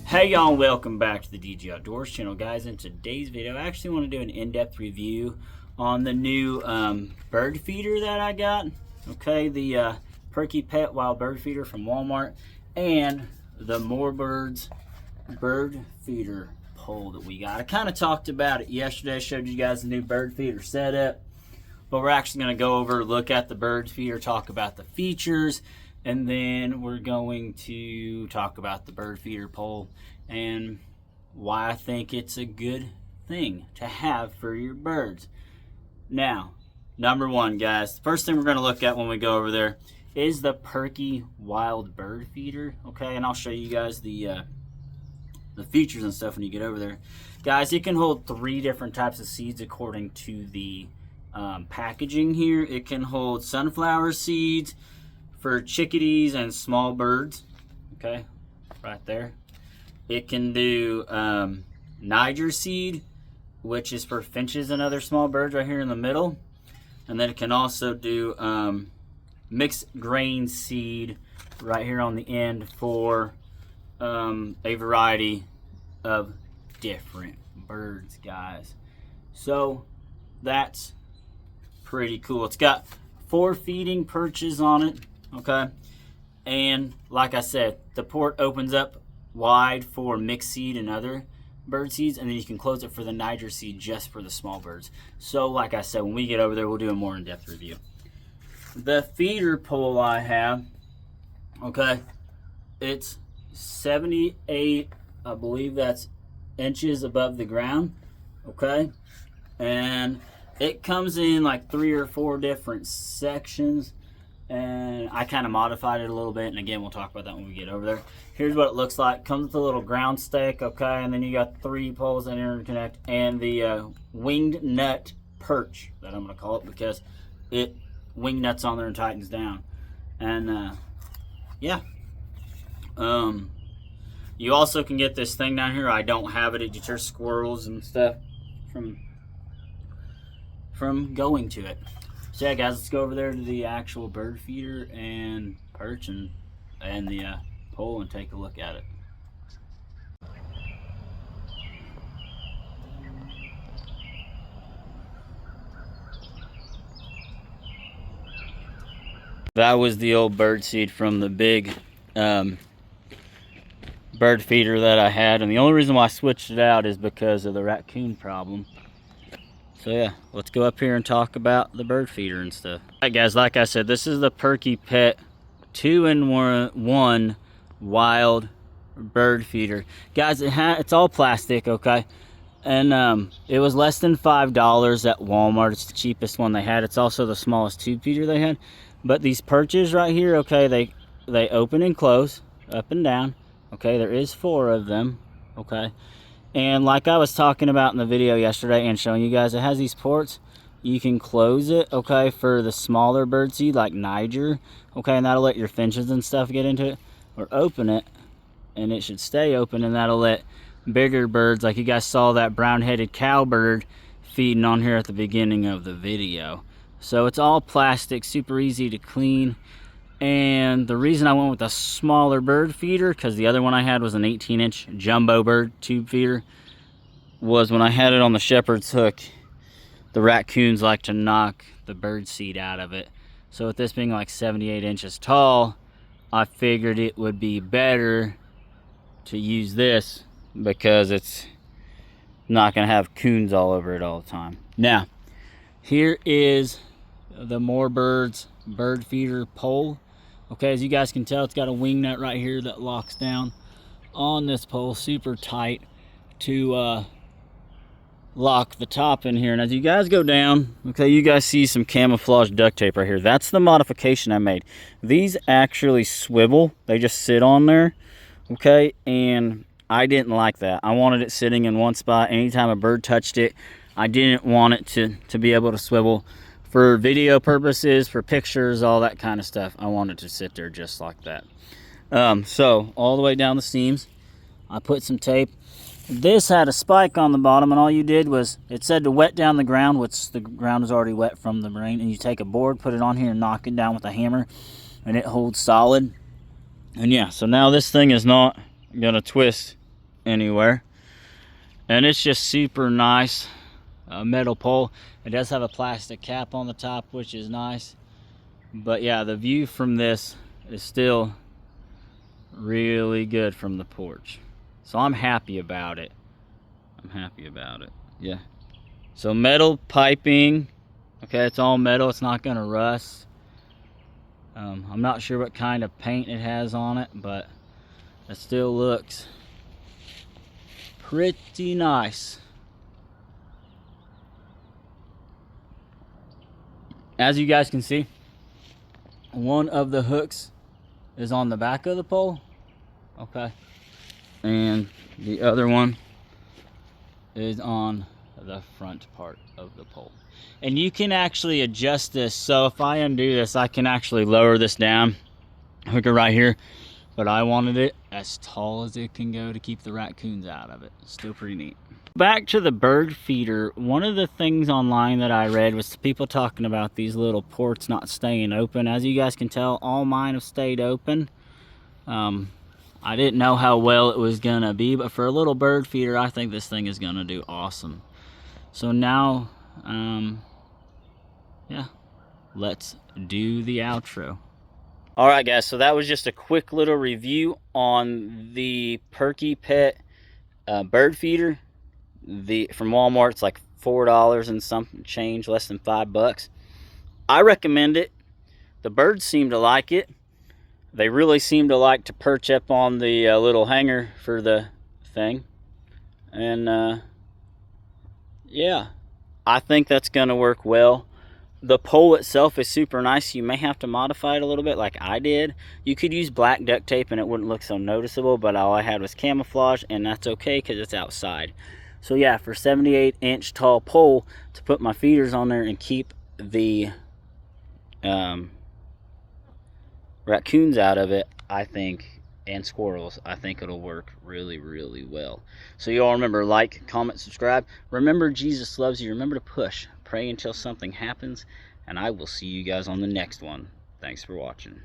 Hey y'all, welcome back to the DG Outdoors channel, guys. In today's video, I actually want to do an in-depth review on the new bird feeder that I got. Okay, the Perky Pet Wild Bird Feeder from Walmart, and the More Birds bird feeder pole that we got. I kind of talked about it yesterday, showed you guys the new bird feeder setup, but we're actually going to go over, look at the bird feeder, talk about the features, and then we're going to talk about the bird feeder pole and why I think it's a good thing to have for your birds. Now, number one, guys, the first thing we're going to look at when we go over there is the Perky Wild Bird Feeder. Okay, and I'll show you guys the features and stuff when you get over there. Guys, it can hold 3 different types of seeds according to the packaging here. It can hold sunflower seeds for chickadees and small birds, okay, right there. It can do Niger seed, which is for finches and other small birds, right here in the middle. And then it can also do mixed grain seed right here on the end for a variety of different birds, guys. So that's pretty cool. It's got 4 feeding perches on it. Okay, and like I said, the port opens up wide for mixed seed and other bird seeds, and then you can close it for the Niger seed just for the small birds. So like I said, when we get over there, we'll do a more in-depth review. The feeder pole I have, okay, it's 78, I believe that's inches above the ground, okay, and it comes in like 3 or 4 different sections. And I kind of modified it a little bit, and again, we'll talk about that when we get over there. Here's what it looks like. Comes with a little ground stake, okay, and then you got 3 poles that interconnect, and the winged nut perch, that I'm going to call it, because it wing nuts on there and tightens down. And yeah, you also can get this thing down here. I don't have it. It deters squirrels and stuff from going to it. So yeah, guys, let's go over there to the actual bird feeder and perch and the pole and take a look at it. That was the old bird seed from the big bird feeder that I had, and the only reason why I switched it out is because of the raccoon problem. So yeah, let's go up here and talk about the bird feeder and stuff. All right, guys, like I said, this is the Perky Pet 2-in-1 wild bird feeder. Guys, it's all plastic, okay? And it was less than $5 at Walmart. It's the cheapest one they had. It's also the smallest tube feeder they had. But these perches right here, okay, they open and close, up and down. Okay, there is 4 of them, okay? And like I was talking about in the video yesterday and showing you guys, it has these ports. You can close it, okay, for the smaller bird seed like Niger, okay, and that'll let your finches and stuff get into it. Or open it, and it should stay open, and that'll let bigger birds, like you guys saw that brown-headed cowbird feeding on here at the beginning of the video. So it's all plastic, super easy to clean. And the reason I went with a smaller bird feeder, because the other one I had was an 18-inch jumbo bird tube feeder, was when I had it on the shepherd's hook, the raccoons like to knock the bird seed out of it. So with this being like 78 inches tall, I figured it would be better to use this because it's not going to have coons all over it all the time. Now, here is the More Birds bird feeder pole. Okay, as you guys can tell, it's got a wing nut right here that locks down on this pole super tight to lock the top in here. And as you guys go down, okay, you guys see some camouflage duct tape right here. That's the modification I made. These actually swivel. They just sit on there, okay, and I didn't like that. I wanted it sitting in one spot. Anytime a bird touched it, I didn't want it to be able to swivel. For video purposes, for pictures, all that kind of stuff, I wanted to sit there just like that. So all the way down the seams, I put some tape This had a spike on the bottom, and all you did was, it said to wet down the ground, which the ground is already wet from the rain, and you take a board, put it on here, and knock it down with a hammer, and it holds solid. And yeah, so now this thing is not gonna twist anywhere, and it's just super nice metal pole. It does have a plastic cap on the top, which is nice, but yeah, the view from this is still really good from the porch, so I'm happy about it. Yeah, so metal piping. Okay, it's all metal, it's not gonna rust. I'm not sure what kind of paint it has on it, but it still looks pretty nice. As you guys can see, one of the hooks is on the back of the pole, okay, and the other one is on the front part of the pole. And you can actually adjust this, so if I undo this, I can actually lower this down, hook it right here, but I wanted it as tall as it can go to keep the raccoons out of it. Still pretty neat. Back to the bird feeder, one of the things online that I read was people talking about these little ports not staying open. As you guys can tell, all mine have stayed open. I didn't know how well it was gonna be, but for a little bird feeder, I think this thing is gonna do awesome. So now, yeah, let's do the outro. All right, guys, so that was just a quick little review on the Perky Pet bird feeder. From Walmart, it's like $4 and some change, less than $5. I recommend it. The birds seem to like it. They really seem to like to perch up on the little hanger for the thing. And yeah, I think that's gonna work well. The pole itself is super nice. You may have to modify it a little bit like I did. You could use black duct tape and it wouldn't look so noticeable, but all I had was camouflage, and that's okay because it's outside. So yeah, for 78-inch tall pole to put my feeders on there and keep the raccoons out of it, I think, and squirrels, I think it'll work really, really well. So you all remember, like, comment, subscribe. Remember, Jesus loves you. Remember to push. Pray until something happens, and I will see you guys on the next one. Thanks for watching.